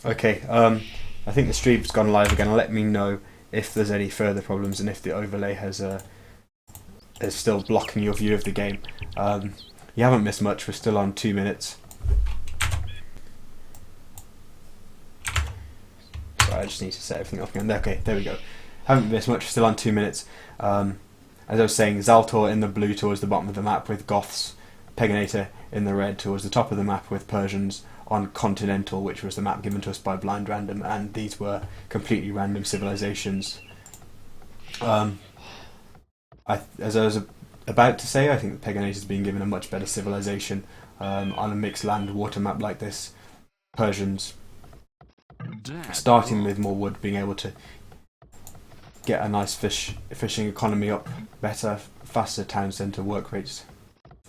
Okay, I think the stream's gone live again. Let me know if there's any further problems and if the overlay is still blocking your view of the game. You haven't missed much. We're still on 2 minutes. Sorry, I just need to set everything up again. Okay, there we go. Haven't missed much. Still on 2 minutes. As I was saying, Zaltor in the blue towards the bottom of the map with Goths, Peganator in the red towards the top of the map with Persians on Continental, which was the map given to us by Blind Random, and these were completely random civilizations. As I was about to say, I think the Peganator has been given a much better civilization on a mixed land water map like this. Persians starting with more wood, being able to get a nice fishing economy up, better, faster town centre work rates.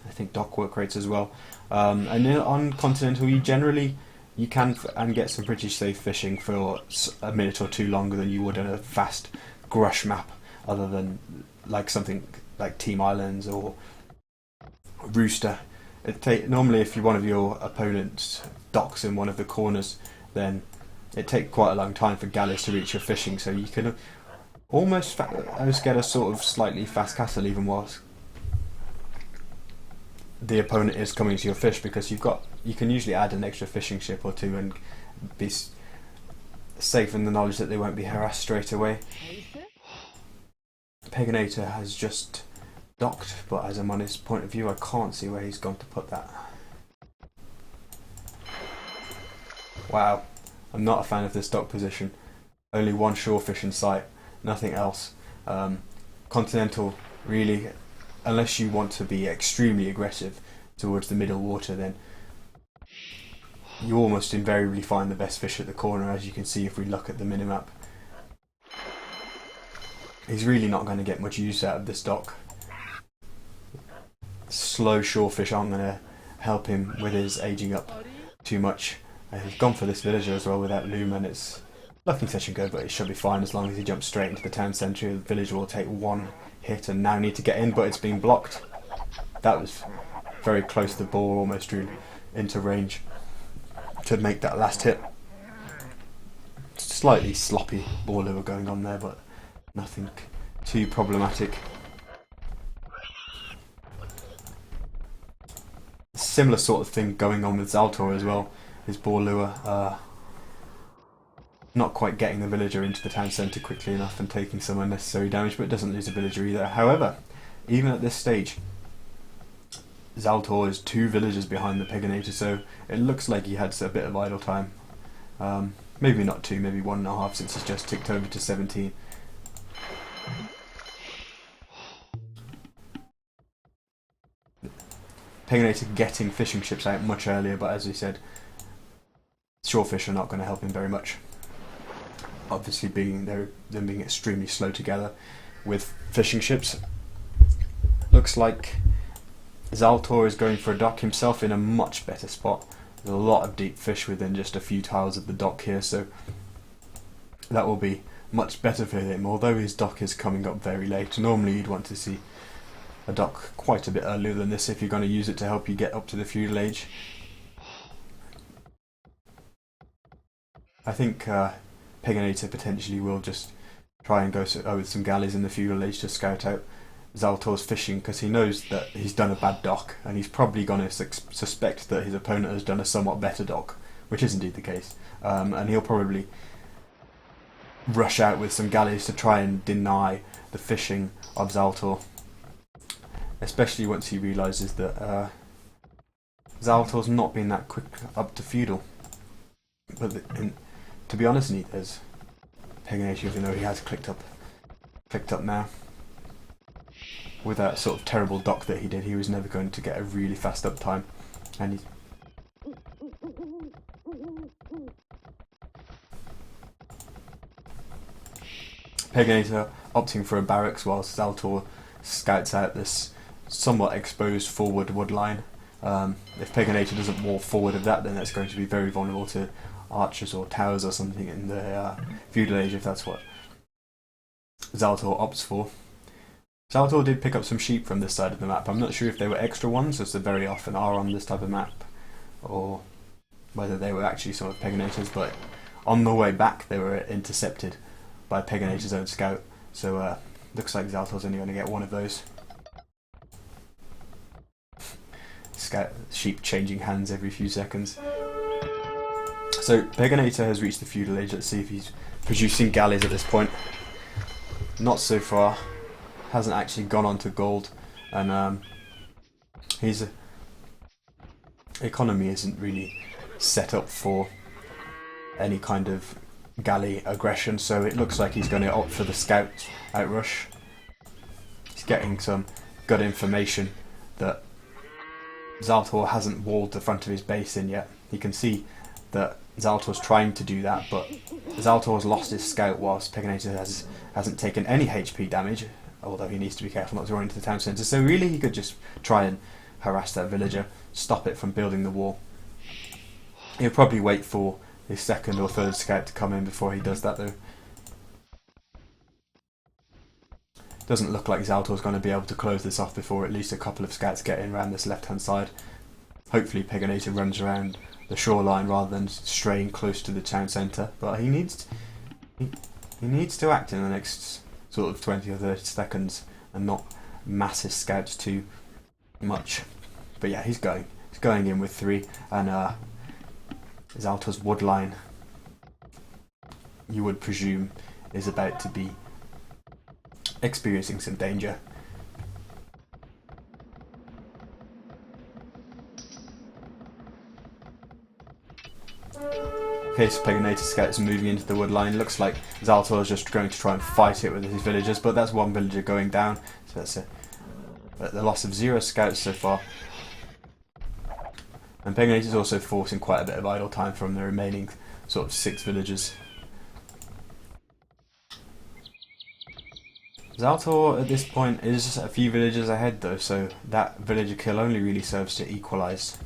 I think dock work rates as well. And on Continental, you can get some pretty safe fishing for a minute or two longer than you would on a fast Grush map, other than like something like Team Islands or Rooster. Normally, if one of your opponents docks in one of the corners, then it takes quite a long time for galleys to reach your fishing, so you can almost get a sort of slightly fast castle even whilst the opponent is coming to your fish, because you can usually add an extra fishing ship or two and be safe in the knowledge that they won't be harassed straight away. Peganator has just docked, but as I'm on his point of view, I can't see where he's gone to put that. Wow, I'm not a fan of this dock position. Only one shorefish in sight, nothing else. Continental, really, unless you want to be extremely aggressive towards the middle water, then you almost invariably find the best fish at the corner, as you can see if we look at the minimap. He's really not going to get much use out of this dock. Slow shorefish aren't going to help him with his aging up too much. He's gone for this villager as well without loom, and it's looking touch and go, but it should be fine as long as he jumps straight into the town centre. The villager will take one hit and now need to get in, but it's been blocked. That was very close. The ball almost drew into range to make that last hit. Slightly sloppy ball lure going on there, but nothing too problematic. Similar sort of thing going on with Zaltor as well. His ball lure not quite getting the villager into the town centre quickly enough and taking some unnecessary damage, but it doesn't lose a villager either. However, even at this stage, Zaltor is 2 villagers behind the Peganator, so it looks like he had a bit of idle time. Maybe not 2, maybe 1.5, since he's just ticked over to 17. Peganator getting fishing ships out much earlier, but as we said, shorefish are not going to help him very much. Obviously, them being extremely slow together with fishing ships. Looks like Zaltor is going for a dock himself in a much better spot. There's a lot of deep fish within just a few tiles of the dock here, so that will be much better for him, although his dock is coming up very late. Normally you'd want to see a dock quite a bit earlier than this if you're going to use it to help you get up to the feudal age. I think Peganator potentially will just try and go with some galleys in the feudal age to scout out Zaltor's fishing, because he knows that he's done a bad dock, and he's probably going to suspect that his opponent has done a somewhat better dock, which is indeed the case. And he'll probably rush out with some galleys to try and deny the fishing of Zaltor, especially once he realises that Zaltor's not been that quick up to feudal. But to be honest, there's Peganator, even though he has clicked up now. With that sort of terrible dock that he did, he was never going to get a really fast uptime, and he's Peganator opting for a barracks whilst Zaltor scouts out this somewhat exposed forward wood line. If Peganator doesn't walk forward of that, then that's going to be very vulnerable to archers or towers or something in the feudal age, if that's what Zaltor opts for. Zaltor did pick up some sheep from this side of the map. I'm not sure if they were extra ones, as they very often are on this type of map, or whether they were actually some of Peganators, but on the way back they were intercepted by Peganator's own scout. So looks like Zaltor's only going to get one of those. Scout sheep changing hands every few seconds. So Peganator has reached the feudal age. Let's see if he's producing galleys at this point. Not so far. Hasn't actually gone on to gold, and his economy isn't really set up for any kind of galley aggression, so it looks like he's going to opt for the scout outrush. He's getting some good information that Zaltor hasn't walled the front of his base in yet. You can see that Zaltor's trying to do that, but Zaltor's lost his scout whilst Peganator hasn't taken any HP damage, although he needs to be careful not to run into the town centre. So really he could just try and harass that villager, stop it from building the wall. He'll probably wait for his second or third scout to come in before he does that though. Doesn't look like Zaltor's going to be able to close this off before at least a couple of scouts get in around this left hand side. Hopefully Peganator runs around the shoreline rather than straying close to the town centre, but he needs to act in the next sort of 20 or 30 seconds and not mass his scouts too much. But yeah, he's going in with 3, and Zaltor's woodline, you would presume, is about to be experiencing some danger. Okay, so Peganator scouts moving into the woodline. Looks like Zaltor is just going to try and fight it with his villagers, but that's one villager going down, so that's the loss of 0 scouts so far. And Peganator is also forcing quite a bit of idle time from the remaining sort of 6 villagers. Zaltor at this point is a few villagers ahead though, so that villager kill only really serves to equalise.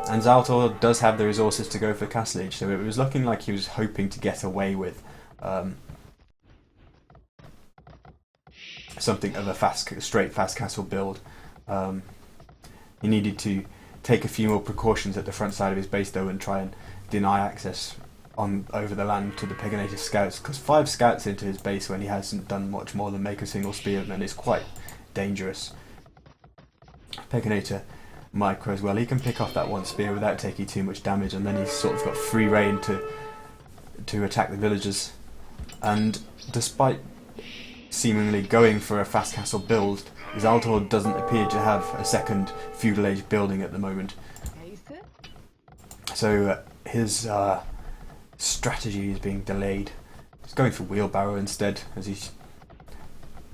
And Zaltor does have the resources to go for Castle Age, so it was looking like he was hoping to get away with something of a straight fast castle build. He needed to take a few more precautions at the front side of his base though and try and deny access over the land to the Peganator scouts, because 5 scouts into his base when he hasn't done much more than make a single spearman is quite dangerous. Peganator micro as well, he can pick off that one spear without taking too much damage, and then he's sort of got free reign to attack the villagers. And despite seemingly going for a fast castle build, Zaltor doesn't appear to have a second feudal age building at the moment. So his strategy is being delayed. He's going for wheelbarrow instead, as he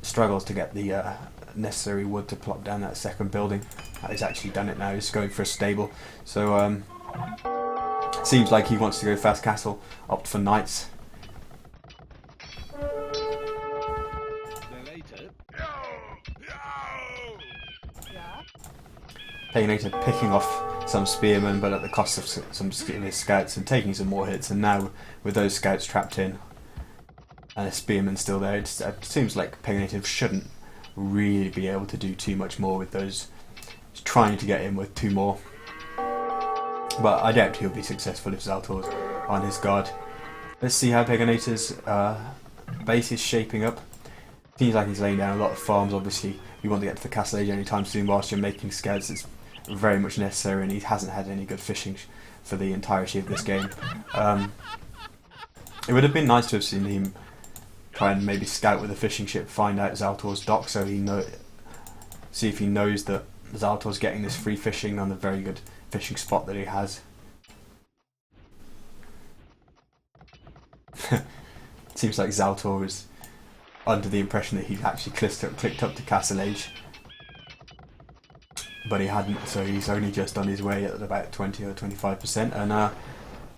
struggles to get the necessary wood to plop down that second building. He's actually done it now. He's going for a stable. So seems like he wants to go fast castle, opt for knights. Peganator picking off some spearmen, but at the cost of some of his scouts, and taking some more hits. And now with those scouts trapped in and a spearman still there, it seems like Peganator shouldn't really be able to do too much more with those. He's trying to get in with 2 more, but I doubt he'll be successful if Zaltor's on his guard. Let's see how Peganator's base is shaping up. Seems like he's laying down a lot of farms. Obviously you want to get to the castle age anytime soon whilst you're making scouts. It's very much necessary, and he hasn't had any good fishing for the entirety of this game. It would have been nice to have seen him try and maybe scout with a fishing ship, find out Zaltor's dock, so see if he knows that Zaltor's getting this free fishing on the very good fishing spot that he has. Seems like Zaltor is under the impression that he'd actually clicked up to Castle Age, but he hadn't, so he's only just on his way at about 20 or 25%, and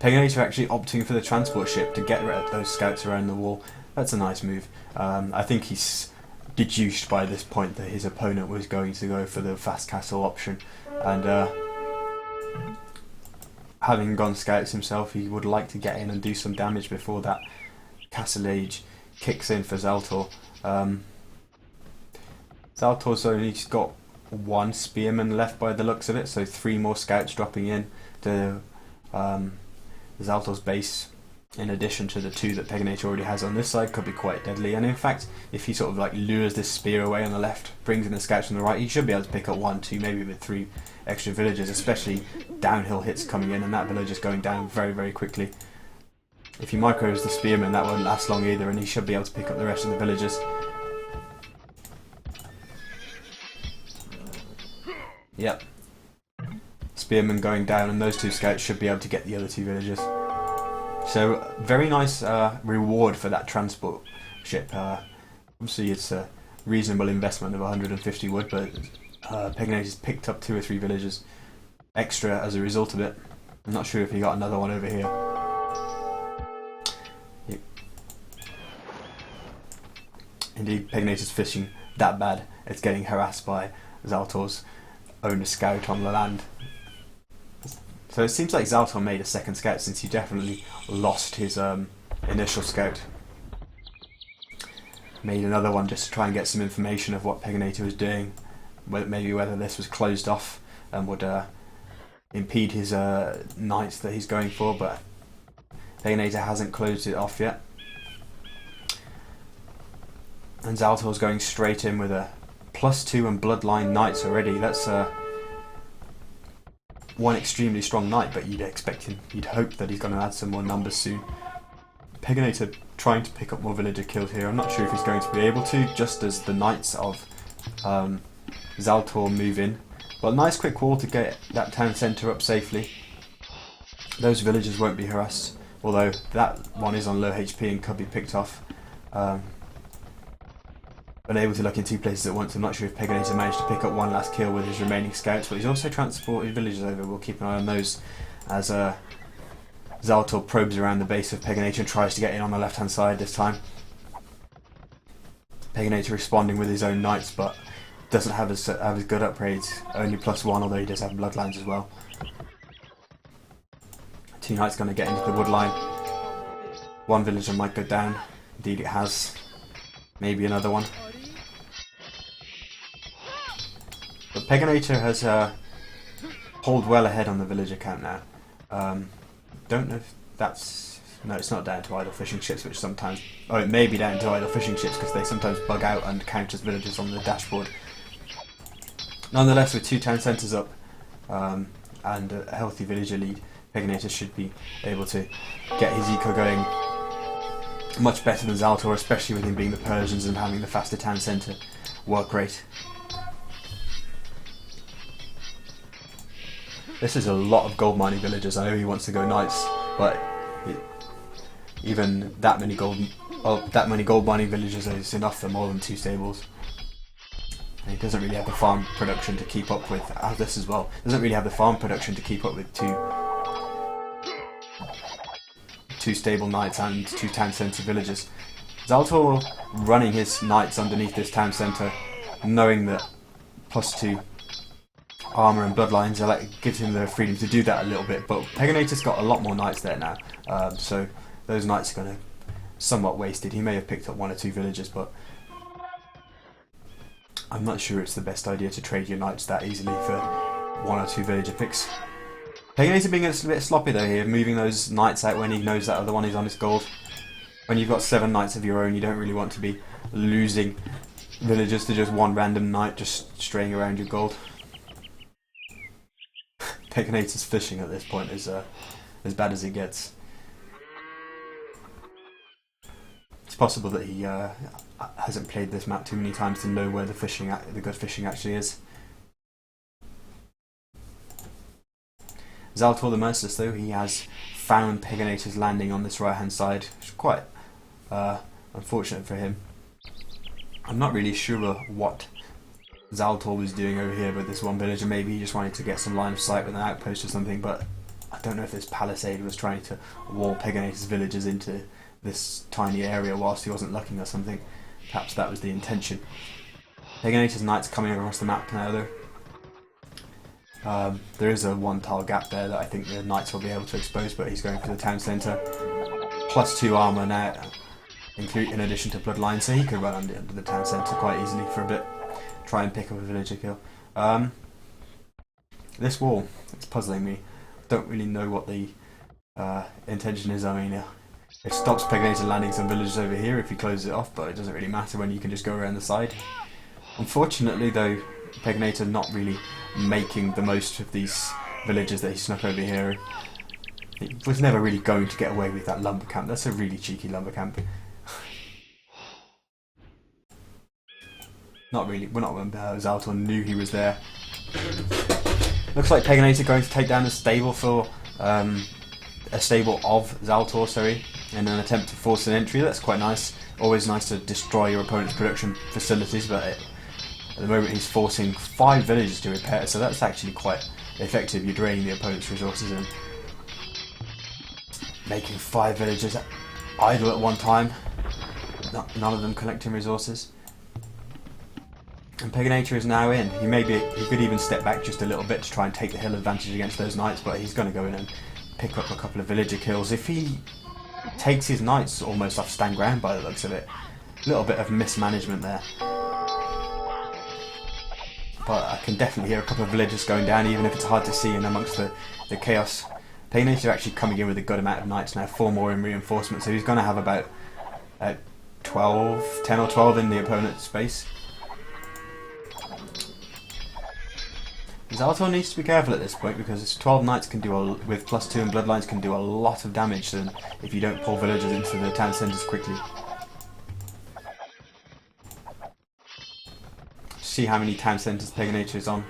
Peganator actually opting for the transport ship to get rid of those scouts around the wall. That's a nice move. I think he's deduced by this point that his opponent was going to go for the fast castle option, and having gone scouts himself, he would like to get in and do some damage before that Castle Age kicks in for Zaltor. Zaltor's only got one spearman left by the looks of it, so 3 more scouts dropping in to Zaltor's base, in addition to the 2 that Peganator already has on this side. Could be quite deadly, and in fact if he sort of like lures this spear away on the left, brings in the scouts on the right, he should be able to pick up 1, 2, maybe with 3 extra villagers, especially downhill hits coming in, and that village is going down very, very quickly. If he micros the spearman, that won't last long either, and he should be able to pick up the rest of the villagers. Yep. Spearman going down, and those 2 scouts should be able to get the other 2 villagers. So, very nice reward for that transport ship. Obviously it's a reasonable investment of 150 wood, but Peganator's picked up 2 or 3 villagers extra as a result of it. I'm not sure if he got another one over here. Yep. Indeed, Peganator's fishing that bad, it's getting harassed by Zaltor's own scout on the land. So it seems like Zaltor made a second scout, since he definitely lost his initial scout. Made another one just to try and get some information of what Peganator was doing, maybe whether this was closed off and would impede his knights that he's going for, but Peganator hasn't closed it off yet. And Zaltor's going straight in with a +2 and bloodline knights already. That's one extremely strong knight, but you'd expect him, you'd hope that he's going to add some more numbers soon. Peganator trying to pick up more villager kills here. I'm not sure if he's going to be able to, just as the knights of Zaltor move in. But nice quick wall to get that town centre up safely. Those villagers won't be harassed, although that one is on low HP and could be picked off. Unable to look in 2 places at once. I'm not sure if Peganator managed to pick up 1 last kill with his remaining scouts, but he's also transported villagers over. We'll keep an eye on those as Zaltor probes around the base of Peganator and tries to get in on the left hand side this time. Peganator responding with his own knights, but doesn't have as good upgrades, only +1, although he does have bloodlines as well. 2 knights going to get into the woodline. 1 villager might go down, indeed it has. Maybe another one. But Peganator has pulled well ahead on the villager count now. Don't know if that's... No, it's not down to idle fishing ships, which sometimes... Oh, it may be down to idle fishing ships, because they sometimes bug out and count as villagers on the dashboard. Nonetheless, with 2 town centres up and a healthy villager lead, Peganator should be able to get his eco going much better than Zaltor, especially with him being the Persians and having the faster town centre work rate. This is a lot of gold mining villagers. I know he wants to go knights, but even that many gold mining villagers is enough for more than 2 stables. And he doesn't really have the farm production to keep up with this as well. Doesn't really have the farm production to keep up with two stable knights and 2 town centre villagers. Zaltor running his knights underneath this town centre, knowing that +2 armour and bloodlines gives him the freedom to do that a little bit, but Peganator's got a lot more knights there now, so those knights are going to somewhat wasted. He may have picked up 1 or 2 villagers, but I'm not sure it's the best idea to trade your knights that easily for 1 or 2 villager picks. Peganator being a little bit sloppy though here, moving those knights out when he knows that other one is on his gold. When you've got 7 knights of your own, you don't really want to be losing villagers to just 1 random knight just straying around your gold. Peganator's fishing at this point is as bad as it gets. It's possible that he hasn't played this map too many times to know where the good fishing actually is. ZaltorTheMerc, though, he has found Peganator's landing on this right hand side, which is quite unfortunate for him. I'm not really sure what Zaltor was doing over here with this one villager. Maybe he just wanted to get some line of sight with an outpost or something, but I don't know if this palisade was trying to wall Peganator's villagers into this tiny area whilst he wasn't looking or something. Perhaps that was the intention. Peganator's knights coming across the map now though. There is a 1 tile gap there that I think the knights will be able to expose, but he's going for the town centre. +2 armour now, in addition to bloodline, so he could run under the town centre quite easily for a bit. Try and pick up a villager kill. This wall, it's puzzling me. Don't really know what the intention is. I mean, it stops Peganator landing some villagers over here if he closes it off, but it doesn't really matter when you can just go around the side. Unfortunately though, Peganator not really making the most of these villagers that he snuck over here. He was never really going to get away with that lumber camp. That's a really cheeky lumber camp. Not really, well, not when Zaltor knew he was there. Looks like Peganator going to take down a stable for a stable of Zaltor, sorry, in an attempt to force an entry. That's quite nice. Always nice to destroy your opponent's production facilities, but at the moment he's forcing 5 villagers to repair, so that's actually quite effective. You're draining the opponent's resources and making 5 villagers idle at one time. None of them collecting resources. And Peganator is now in. He could even step back just a little bit to try and take the hill advantage against those knights, but he's going to go in and pick up a couple of villager kills. If he takes his knights almost off stand ground by the looks of it, a little bit of mismanagement there. But I can definitely hear a couple of villagers going down, even if it's hard to see in amongst the chaos. Peganator actually coming in with a good amount of knights now, 4 more in reinforcement, so he's going to have about 10 or 12 in the opponent's space. Zaltor needs to be careful at this point because 12 knights can do with +2 and bloodlines can do a lot of damage then if you don't pull villagers into the town centres quickly. See how many town centres Peganator is on.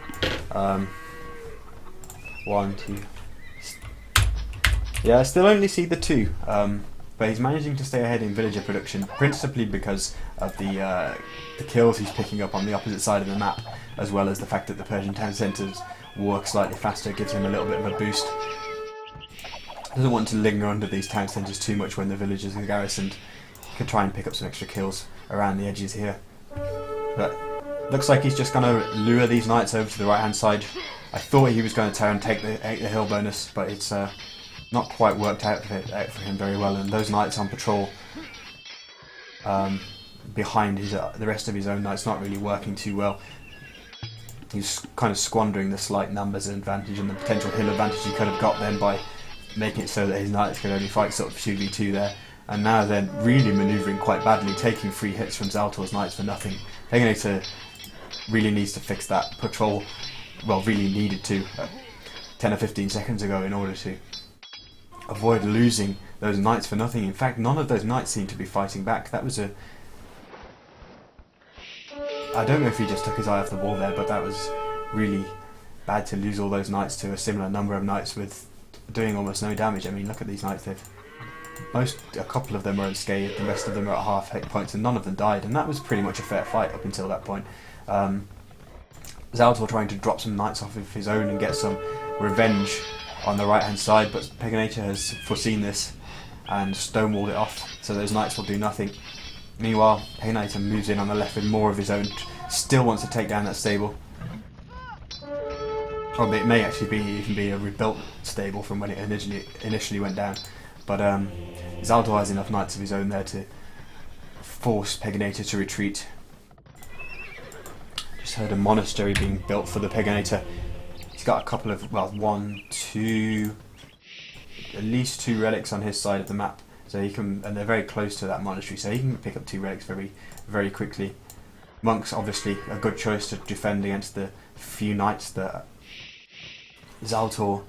1, 2. Yeah, I still only see the 2, but he's managing to stay ahead in villager production, principally because of the kills he's picking up on the opposite side of the map, as well as the fact that the Persian town centres work slightly faster, gives him a little bit of a boost. Doesn't want to linger under these town centres too much when the villagers are garrisoned. He could try and pick up some extra kills around the edges here. But looks like he's just going to lure these knights over to the right hand side. I thought he was going to turn and take the hill bonus, but it's not quite worked out for him very well, and those knights on patrol behind the rest of his own knights not really working too well. He's kind of squandering the slight numbers advantage and the potential hill advantage he could have got then by making it so that his knights could only fight sort of 2v2 there, and now then really manoeuvring quite badly, taking 3 hits from Zaltor's knights for nothing. Peganator really needs to fix that patrol, well, really needed to 10 or 15 seconds ago in order to avoid losing those knights for nothing. In fact, none of those knights seem to be fighting back. That was I don't know if he just took his eye off the ball there, but that was really bad to lose all those knights to a similar number of knights with doing almost no damage. I mean, look at these knights. A couple of them are unscathed, the rest of them are at half hit points, and none of them died, and that was pretty much a fair fight up until that point. Zaltor trying to drop some knights off of his own and get some revenge on the right hand side, but Peganator has foreseen this and stonewalled it off, so those knights will do nothing. Meanwhile, Peganator moves in on the left with more of his own, still wants to take down that stable. Or it may actually even be a rebuilt stable from when it initially went down, but Zaltor has enough knights of his own there to force Peganator to retreat. Just heard a monastery being built for the Peganator. He's got a couple of, well, 1, 2, at least 2 relics on his side of the map, so he can, and they're very close to that monastery, so he can pick up 2 relics very, very quickly. Monks, obviously, a good choice to defend against the few knights that Zaltor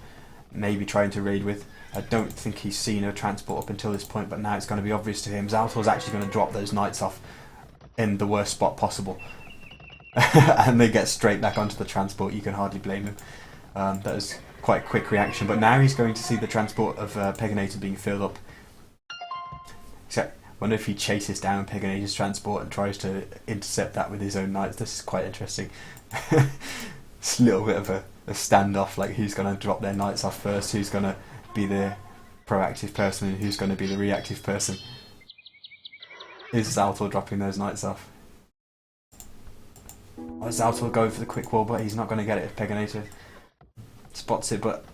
may be trying to raid with. I don't think he's seen a transport up until this point, but now it's going to be obvious to him. Zaltor's actually going to drop those knights off in the worst spot possible. And they get straight back onto the transport. You can hardly blame him. That was quite a quick reaction, but now he's going to see the transport of Peganator being filled up. Except, I wonder if he chases down Peganator's transport and tries to intercept that with his own knights. This is quite interesting. It's a little bit of a standoff, like who's going to drop their knights off first, who's going to be the proactive person and who's going to be the reactive person. Is Zaltor dropping those knights off? Oh, Zaltor going for the quick wall, but he's not going to get it if Peganator spots it. But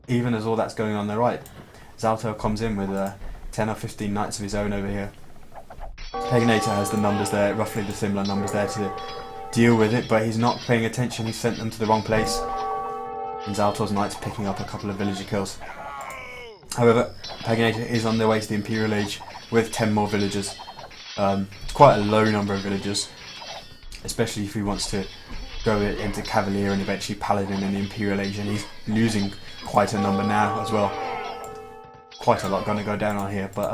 even as all that's going on the right, Zaltor comes in with 10 or 15 knights of his own over here. Peganator has the numbers there, roughly the similar numbers there to deal with it, but he's not paying attention. He sent them to the wrong place. And Zaltor's Knights picking up a couple of villager kills. However, Peganator is on their way to the Imperial Age with 10 more villagers. It's quite a low number of villagers, especially if he wants to go into Cavalier and eventually Paladin in the Imperial Age, and he's losing quite a number now as well. Quite a lot going to go down on here, but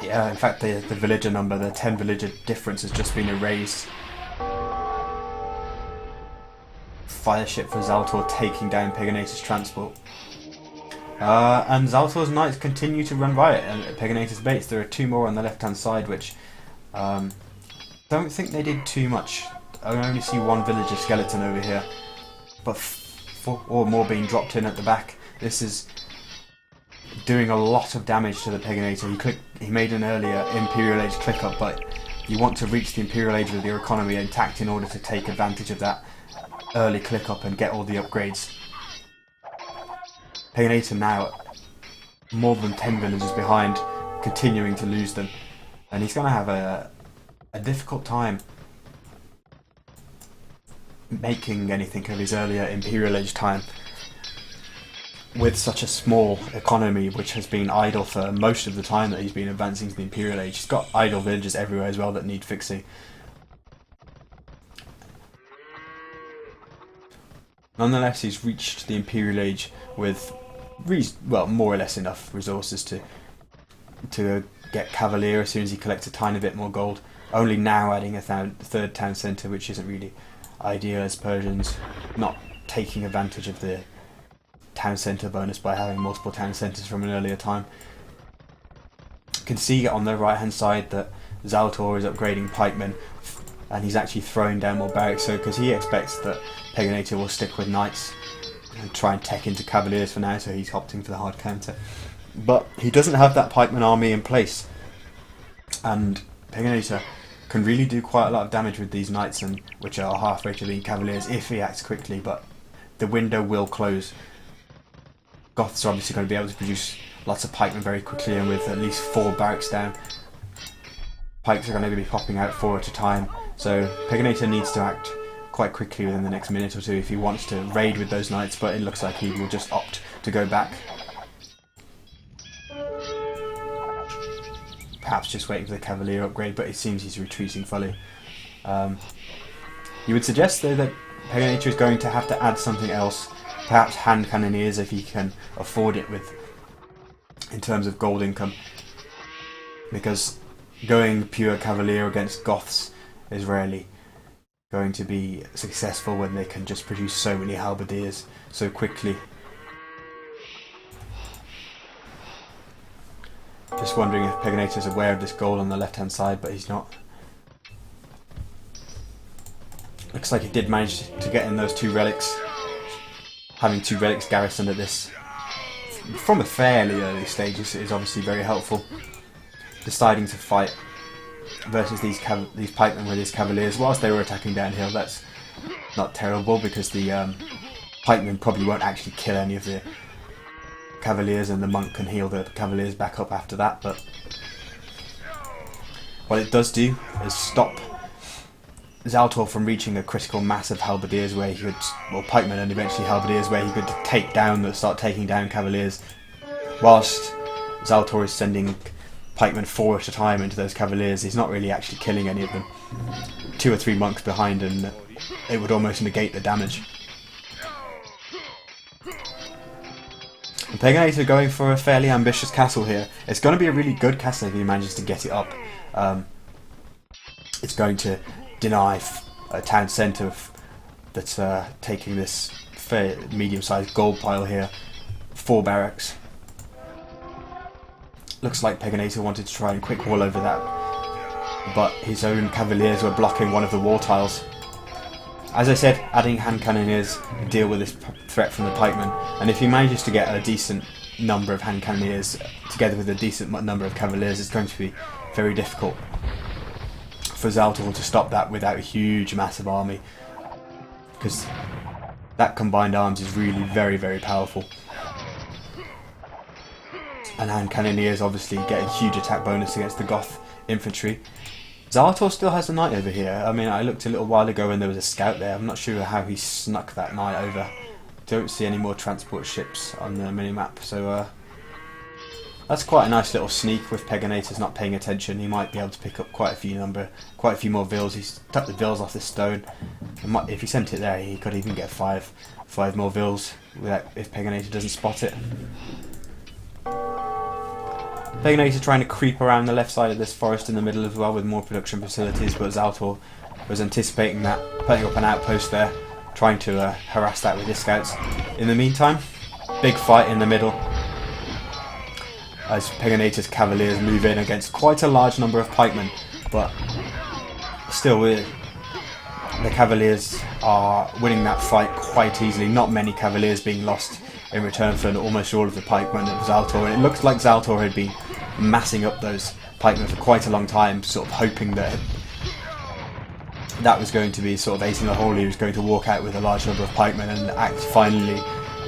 yeah, in fact the villager number, the 10 villager difference has just been erased. Fire ship for Zaltor taking down Peganator's transport. And Zaltor's Knights continue to run riot at Peganator's base. There are 2 more on the left hand side, which don't think they did too much. I only see 1 villager skeleton over here, but 4 or more being dropped in at the back. This is doing a lot of damage to the Peganator. He made an earlier Imperial Age click up, but you want to reach the Imperial Age with your economy intact in order to take advantage of that early click up and get all the upgrades. Peganator now more than 10 villagers behind, continuing to lose them, and he's going to have a difficult time making anything of his earlier Imperial Age time with such a small economy, which has been idle for most of the time that he's been advancing to the Imperial Age. He's got idle villages everywhere as well that need fixing. Nonetheless, he's reached the Imperial Age with, well, more or less enough resources to get Cavalier as soon as he collects a tiny bit more gold. Only now adding a third town centre, which isn't really ideal as Persians not taking advantage of the town centre bonus by having multiple town centres from an earlier time. You can see on the right hand side that Zaltor is upgrading pikemen, and he's actually throwing down more barracks, so because he expects that Peganator will stick with knights and try and tech into cavaliers for now, so he's opting for the hard counter. But he doesn't have that pikeman army in place, and Peganator can really do quite a lot of damage with these knights, and which are halfway to being cavaliers if he acts quickly, but the window will close. Goths are obviously going to be able to produce lots of pikemen very quickly, and with at least 4 barracks down, pikes are going to be popping out 4 at a time. So Peganator needs to act quite quickly within the next minute or 2 if he wants to raid with those knights, but it looks like he will just opt to go back. Perhaps just waiting for the Cavalier upgrade, but it seems he's retreating fully. You would suggest though that Peganator is going to have to add something else, perhaps hand cannoneers if he can afford it in terms of gold income, because going pure Cavalier against Goths is rarely going to be successful when they can just produce so many halberdiers so quickly. Just wondering if Peganator is aware of this goal on the left hand side, but he's not. Looks like he did manage to get in those 2 relics. Having 2 relics garrisoned at this from a fairly early stage is obviously very helpful. Deciding to fight versus these pikemen with his cavaliers whilst they were attacking downhill, that's not terrible, because the pikemen probably won't actually kill any of the cavaliers, and the monk can heal the cavaliers back up after that. But what it does do is stop Zaltor from reaching a critical mass of halberdiers where he could, or pikemen and eventually halberdiers, where he could start taking down cavaliers, whilst Zaltor is sending pikemen 4 at a time into those cavaliers. He's not really actually killing any of them. 2 or 3 monks behind, and it would almost negate the damage. And Peganator going for a fairly ambitious castle here. It's going to be a really good castle if he manages to get it up. It's going to deny a town centre that's taking this fair medium-sized gold pile here 4 barracks. Looks like Peganator wanted to try and quick wall over that, but his own cavaliers were blocking one of the wall tiles. As I said, adding hand cannoneers deal with this threat from the pikemen, and if he manages to get a decent number of hand cannoneers together with a decent number of cavaliers, it's going to be very difficult for Zaltor to stop that without a huge massive army, because that combined arms is really very, very powerful. And hand cannoneers obviously get a huge attack bonus against the Goth infantry. Zaltor still has a knight over here. I mean, I looked a little while ago when there was a scout there. I'm not sure how he snuck that knight over. Don't see any more transport ships on the minimap, so that's quite a nice little sneak with Peganator's not paying attention. He might be able to pick up quite a few more vills. He's tucked the vills off this stone. If he sent it there, he could even get five more vills if Peganator doesn't spot it. Peganator trying to creep around the left side of this forest in the middle as well with more production facilities, but Zaltor was anticipating that, putting up an outpost there, trying to harass that with his scouts. In the meantime, big fight in the middle as Peganator's cavaliers move in against quite a large number of pikemen, but still the cavaliers are winning that fight quite easily. Not many cavaliers being lost in return for almost all of the pikemen of Zaltor, and it looks like Zaltor had been massing up those pikemen for quite a long time, sort of hoping that was going to be sort of acing the hole. He was going to walk out with a large number of pikemen and finally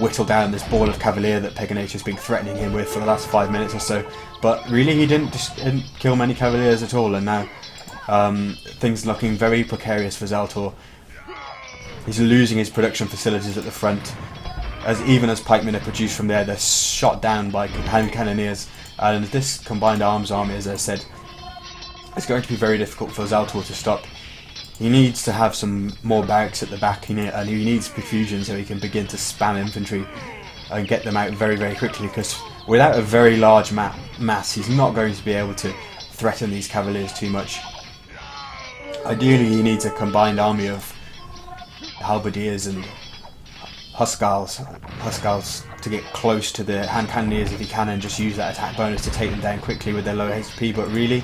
whittle down this ball of cavalier that Peganator's been threatening him with for the last 5 minutes or so. But really, he didn't kill many cavaliers at all, and now things looking very precarious for Zaltor. He's losing his production facilities at the front. Even as pikemen are produced from there, they're shot down by hand cannoneers. And this combined arms army, as I said, is going to be very difficult for Zaltor to stop. He needs to have some more barracks at the back, and he needs perfusion so he can begin to spam infantry and get them out very, very quickly, because without a very large mass, he's not going to be able to threaten these cavaliers too much. Ideally, he needs a combined army of halberdiers and Huskarls to get close to the hand cannoneers if he can, and just use that attack bonus to take them down quickly with their low HP. But really,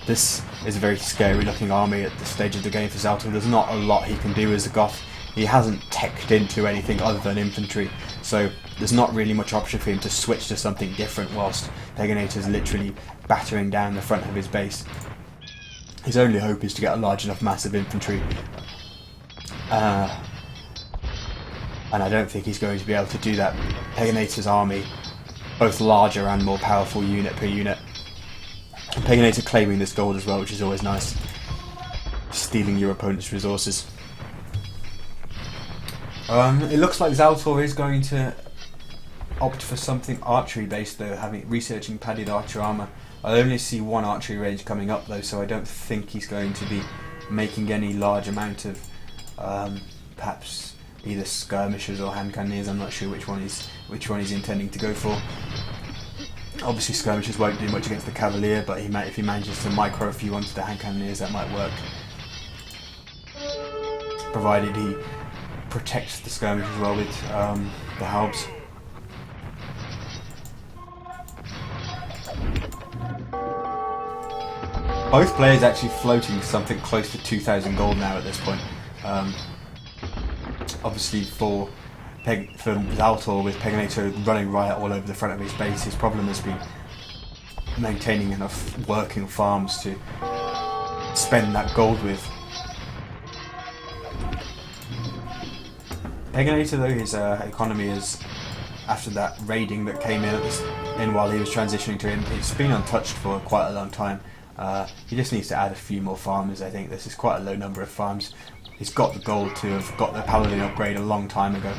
this is a very scary looking army at this stage of the game for Zaltor. There's not a lot he can do as a Goth. He hasn't teched into anything other than infantry, so there's not really much option for him to switch to something different whilst Peganator's literally battering down the front of his base. His only hope is to get a large enough mass of infantry, and I don't think he's going to be able to do that. Peganator's army, both larger and more powerful unit per unit. And Peganator claiming this gold as well, which is always nice. Stealing your opponent's resources. It looks like Zaltor is going to opt for something archery based though, researching padded archer armour. I only see one archery range coming up though, so I don't think he's going to be making any large amount of perhaps either skirmishers or hand cannoneers. I'm not sure which one he's intending to go for. Obviously skirmishers won't do much against the cavalier, but if he manages to micro a few onto the hand cannoneers, that might work. Provided he protects the skirmish as well with the halbs. Both players actually floating something close to 2,000 gold now at this point. Obviously for Zaltor, with Peganator running riot all over the front of his base, his problem has been maintaining enough working farms to spend that gold with. Peganator though, his economy is, after that raiding that came in while he was transitioning to him, it's been untouched for quite a long time. He just needs to add a few more farmers. I think this is quite a low number of farms. He's got the gold to have got the paladin upgrade a long time ago.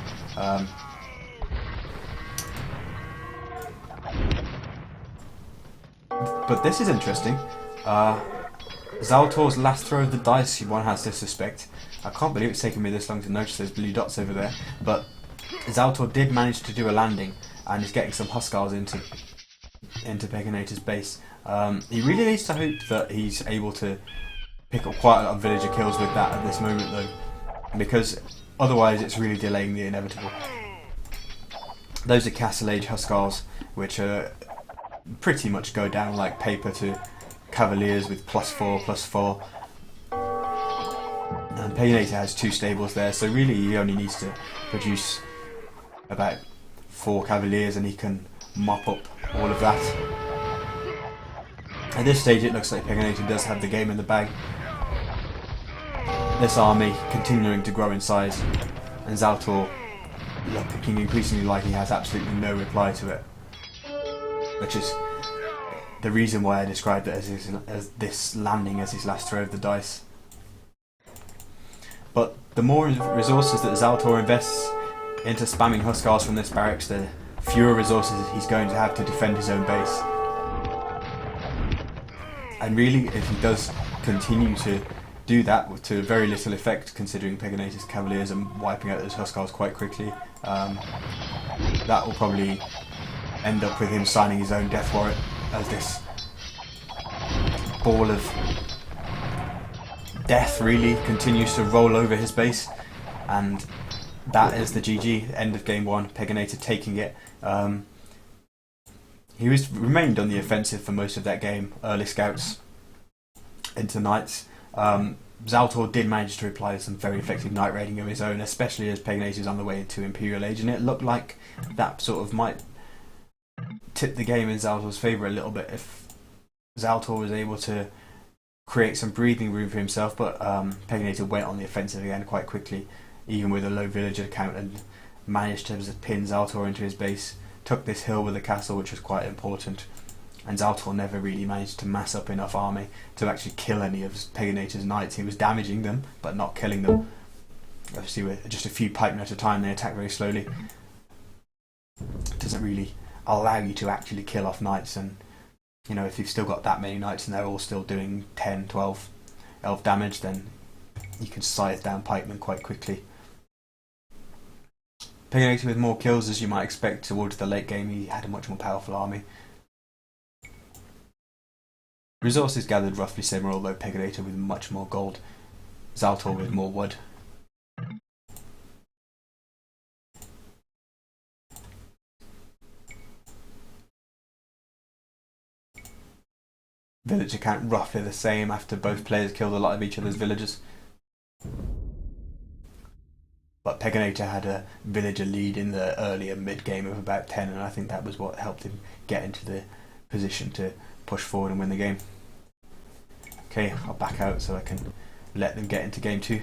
But this is interesting. Zaltor's last throw of the dice, one has to suspect. I can't believe it's taken me this long to notice those blue dots over there. But Zaltor did manage to do a landing and is getting some Huskarls into Peganator's base. He really needs to hope that he's able to pick up quite a lot of villager kills with that at this moment though, because otherwise it's really delaying the inevitable. Those are Castle Age Huskarls, which pretty much go down like paper to cavaliers with +4/+4. And Peganator has 2 stables there, so really he only needs to produce about 4 cavaliers and he can mop up all of that. At this stage it looks like Peganator does have the game in the bag. This army continuing to grow in size, and Zaltor looking increasingly like he has absolutely no reply to it. Which is the reason why I described it as this landing as his last throw of the dice. But the more resources that Zaltor invests into spamming Huskars from this barracks, the fewer resources he's going to have to defend his own base. And really, if he does continue to do that to very little effect, considering Peganator's Cavaliers are wiping out those Huskars quite quickly, that will probably end up with him signing his own death warrant as this ball of death really continues to roll over his base, and that is the GG, end of game 1, Peganator taking it. He remained on the offensive for most of that game, early scouts into knights. Zaltor did manage to apply some very effective knight raiding of his own, especially as Peganator's on the way to Imperial Age, and it looked like that sort of might tip the game in Zaltor's favour a little bit if Zaltor was able to create some breathing room for himself, but Peganator went on the offensive again quite quickly, even with a low villager count, and managed to pin Zaltor into his base, took this hill with a castle, which was quite important, and Zaltor never really managed to mass up enough army to actually kill any of Peganator's knights. He was damaging them, but not killing them. Obviously, with just a few pikemen at a time, they attack very slowly. It doesn't really allow you to actually kill off knights, and you know, if you've still got that many knights and they're all still doing 10, 12 elf damage, then you can size down pikemen quite quickly. Peganator with more kills, as you might expect towards the late game. He had a much more powerful army. Resources gathered roughly similar, although Peganator with much more gold, Zaltor with more wood. Villager count roughly the same after both players killed a lot of each other's villagers. But Peganator had a villager lead in the earlier mid-game of about 10, and I think that was what helped him get into the position to push forward and win the game. Okay, I'll back out so I can let them get into game 2.